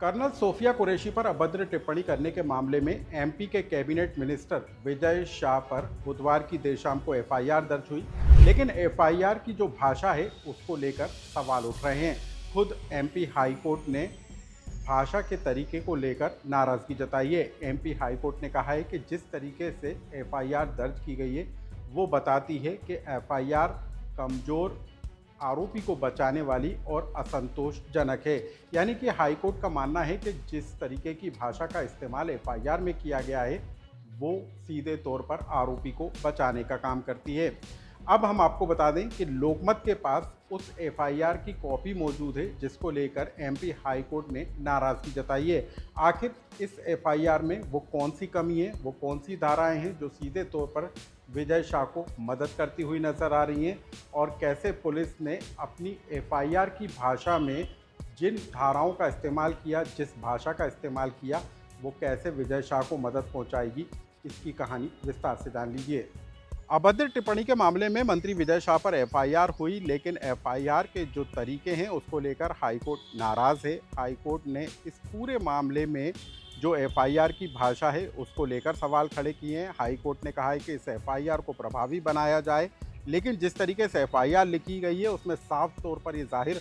Colonel Sophia Qureshi पर अभद्र टिप्पणी करने के मामले में एमपी के कैबिनेट मिनिस्टर विजय शाह पर बुधवार की देर शाम को एफआईआर दर्ज हुई, लेकिन एफआईआर की जो भाषा है उसको लेकर सवाल उठ रहे हैं। खुद एमपी हाई कोर्ट ने भाषा के तरीके को लेकर नाराजगी जताई है। एमपी हाई कोर्ट ने कहा है कि जिस तरीके से एफआईआर दर्ज की गई है वो बताती है कि एफआईआर कमज़ोर आरोपी को बचाने वाली और असंतोषजनक है। यानी कि हाईकोर्ट का मानना है कि जिस तरीके की भाषा का इस्तेमाल एफआईआर में किया गया है वो सीधे तौर पर आरोपी को बचाने का काम करती है। अब हम आपको बता दें कि लोकमत के पास उस एफआईआर की कॉपी मौजूद है जिसको लेकर एमपी हाई कोर्ट ने नाराज़गी जताई है। आखिर इस एफआईआर में वो कौन सी कमी है, वो कौन सी धाराएं हैं जो सीधे तौर पर विजय शाह को मदद करती हुई नज़र आ रही हैं, और कैसे पुलिस ने अपनी एफआईआर की भाषा में जिन धाराओं का इस्तेमाल किया, जिस भाषा का इस्तेमाल किया, वो कैसे विजय शाह को मदद पहुंचाएगी, इसकी कहानी विस्तार से जान लीजिए। अभद्र टिप्पणी के मामले में मंत्री विजय शाह पर एफआईआर हुई, लेकिन एफआईआर के जो तरीके हैं उसको लेकर हाईकोर्ट नाराज़ है। हाईकोर्ट ने इस पूरे मामले में जो एफआईआर की भाषा है उसको लेकर सवाल खड़े किए हैं। हाईकोर्ट ने कहा है कि इस एफआईआर को प्रभावी बनाया जाए, लेकिन जिस तरीके से एफआईआर लिखी गई है उसमें साफ तौर पर ये जाहिर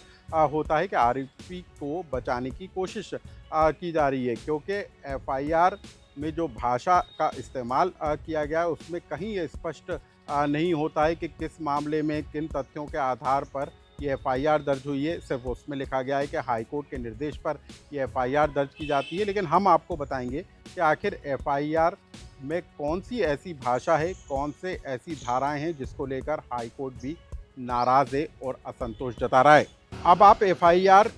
होता है कि आरोपी को बचाने की कोशिश की जा रही है, क्योंकि एफआईआर में जो भाषा का इस्तेमाल किया गया है उसमें कहीं ये स्पष्ट नहीं होता है कि किस मामले में किन तथ्यों के आधार पर ये एफआईआर दर्ज हुई है। सिर्फ उसमें लिखा गया है कि हाईकोर्ट के निर्देश पर ये एफआईआर दर्ज की जाती है, लेकिन हम आपको बताएंगे कि आखिर एफआईआर में कौन सी ऐसी भाषा है, कौन से ऐसी धाराएं हैं जिसको लेकर हाईकोर्ट भी नाराज़ है और असंतोष जता रहा है। अब आप एफआईआर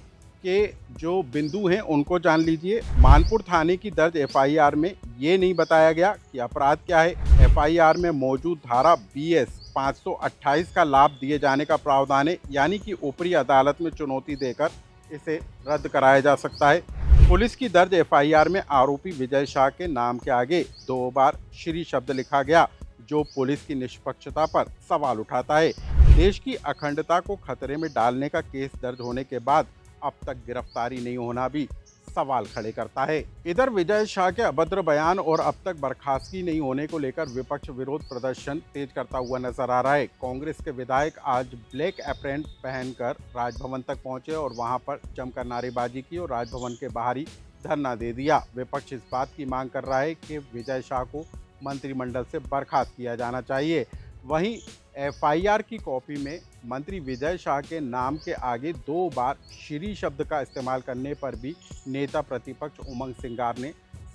के जो बिंदु हैं उनको जान लीजिए। मानपुर थाने की दर्ज एफआईआर में ये नहीं बताया गया कि अपराध क्या है। एफआईआर में मौजूद धारा BS 528 का लाभ दिए जाने का प्रावधान है, यानी कि ऊपरी अदालत में चुनौती देकर इसे रद्द कराया जा सकता है। पुलिस की दर्ज एफआईआर में आरोपी विजय शाह के नाम के आगे 2 बार श्री शब्द लिखा गया, जो पुलिस की निष्पक्षता पर सवाल उठाता है। देश की अखंडता को खतरे में डालने का केस दर्ज होने के बाद अब तक गिरफ्तारी नहीं होना भी सवाल खड़े करता है। इधर विजय शाह के अभद्र बयान और अब तक बर्खास्तगी नहीं होने को लेकर विपक्ष विरोध प्रदर्शन तेज करता हुआ नजर आ रहा है। कांग्रेस के विधायक आज ब्लैक एप्रन पहनकर राजभवन तक पहुंचे और वहां पर जमकर नारेबाजी की और राजभवन के बाहर ही धरना दे दिया। विपक्ष इस बात की मांग कर रहा है कि विजय शाह को मंत्रिमंडल से बर्खास्त किया जाना चाहिए। वहीं एफआईआर की कॉपी में मंत्री विजय शाह के नाम के आगे 2 बार श्री शब्द का इस्तेमाल करने पर भी नेता प्रतिपक्ष उमंग सिंगार ने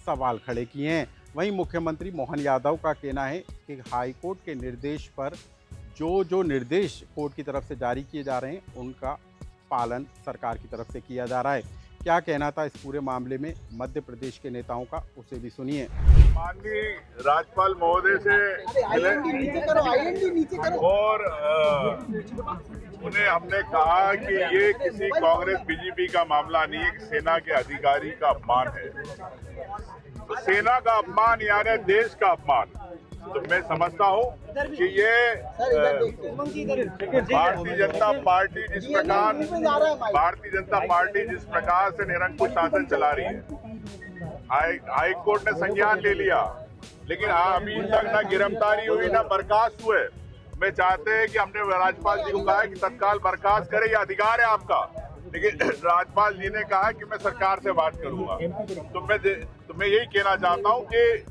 सवाल खड़े किए हैं। वहीं मुख्यमंत्री मोहन यादव का कहना है कि हाईकोर्ट के निर्देश पर जो निर्देश कोर्ट की तरफ से जारी किए जा रहे हैं उनका पालन सरकार की तरफ से किया जा रहा है। क्या कहना था इस पूरे मामले में मध्य प्रदेश के नेताओं का, उसे भी सुनिए। माननीय राज्यपाल महोदय से और उन्हें हमने कहा कि ये किसी कांग्रेस बीजेपी का मामला नहीं है, कि सेना के अधिकारी का अपमान है। तो सेना का अपमान यानी देश का अपमान। तो मैं समझता हूँ कि ये भारतीय जनता पार्टी जिस प्रकार से निरंकुश शासन चला रही है, हाई कोर्ट ने संज्ञान ले लिया, लेकिन अभी तक न गिरफ्तारी हुई न बर्खास्त हुए। मैं चाहते हैं कि हमने राज्यपाल जी को कहा कि तत्काल बर्खास्त करे, ये अधिकार है आपका, लेकिन राज्यपाल जी ने कहा कि मैं सरकार से बात करूंगा। तो मैं यही कहना चाहता हूं कि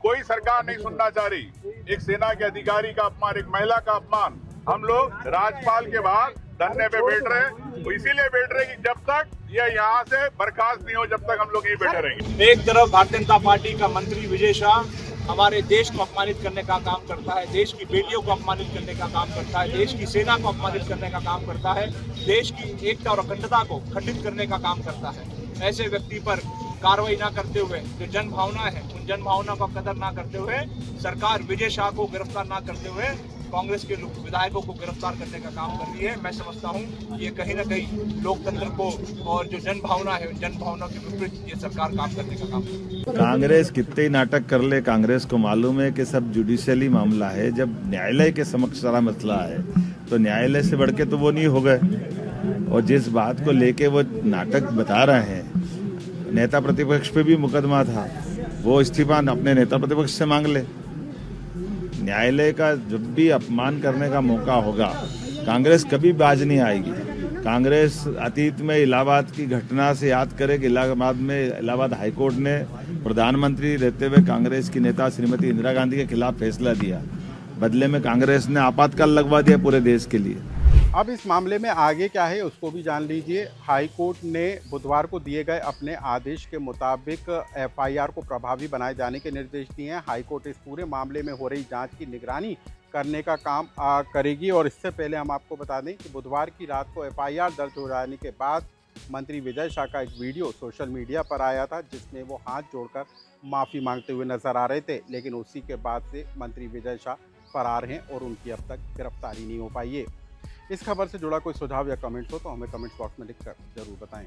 कोई सरकार नहीं सुनना चाह रही। एक सेना के अधिकारी का अपमान, एक महिला का अपमान। हम लोग राज्यपाल के बाहर धरने पे बैठ रहे हैं, तो इसीलिए बैठ रहे हैं कि जब तक ये यहाँ से बर्खास्त नहीं हो, जब तक हम लोग यहीं बैठे रहेंगे। एक तरफ भारतीय जनता पार्टी का मंत्री विजय शाह हमारे देश को अपमानित करने का काम करता है, देश की बेटियों को अपमानित करने का काम करता है, देश की सेना को अपमानित करने का काम करता है, देश की एकता और अखंडता को खंडित करने का काम करता है। ऐसे व्यक्ति पर कार्रवाई ना करते हुए, जो जन भावना है उन जन भावना का कदर ना करते हुए, सरकार विजय शाह को गिरफ्तार ना करते हुए कांग्रेस के विधायकों को गिरफ्तार करने का काम कर रही है। मैं समझता हूं ये कहीं ना कहीं लोकतंत्र को और जो जन भावना है उन जन भावना के विपरीत ये सरकार काम करने का काम कर रही है। कांग्रेस कितने ही नाटक कर ले, कांग्रेस को मालूम है कि सब जुडिशियली मामला है। जब न्यायालय के समक्ष सारा मसला है तो न्यायालय से बढ़ के तो वो नहीं हो गए। और जिस बात को लेके वो नाटक बता रहे हैं नेता प्रतिपक्ष पे भी मुकदमा था, वो इस्तीफा अपने नेता प्रतिपक्ष से मांग ले। न्यायालय का जब भी अपमान करने का मौका होगा, कांग्रेस कभी बाज नहीं आएगी। कांग्रेस अतीत में इलाहाबाद की घटना से याद करे कि इलाहाबाद हाईकोर्ट ने प्रधानमंत्री रहते हुए कांग्रेस की नेता श्रीमती इंदिरा गांधी के खिलाफ फैसला दिया। बदले में कांग्रेस ने आपातकाल लगवा दिया पूरे देश के लिए। अब इस मामले में आगे क्या है उसको भी जान लीजिए। हाई कोर्ट ने बुधवार को दिए गए अपने आदेश के मुताबिक एफआईआर को प्रभावी बनाए जाने के निर्देश दिए हैं। हाई कोर्ट इस पूरे मामले में हो रही जांच की निगरानी करने का काम करेगी। और इससे पहले हम आपको बता दें कि बुधवार की रात को एफआईआर दर्ज हो जाने के बाद मंत्री विजय शाह का एक वीडियो सोशल मीडिया पर आया था, जिसमें वो हाथ जोड़कर माफ़ी मांगते हुए नजर आ रहे थे। लेकिन उसी के बाद से मंत्री विजय शाह फरार हैं और उनकी अब तक गिरफ्तारी नहीं हो पाई है। इस खबर से जुड़ा कोई सुझाव या कमेंट्स हो तो हमें कमेंट्स बॉक्स में लिखकर जरूर बताएं।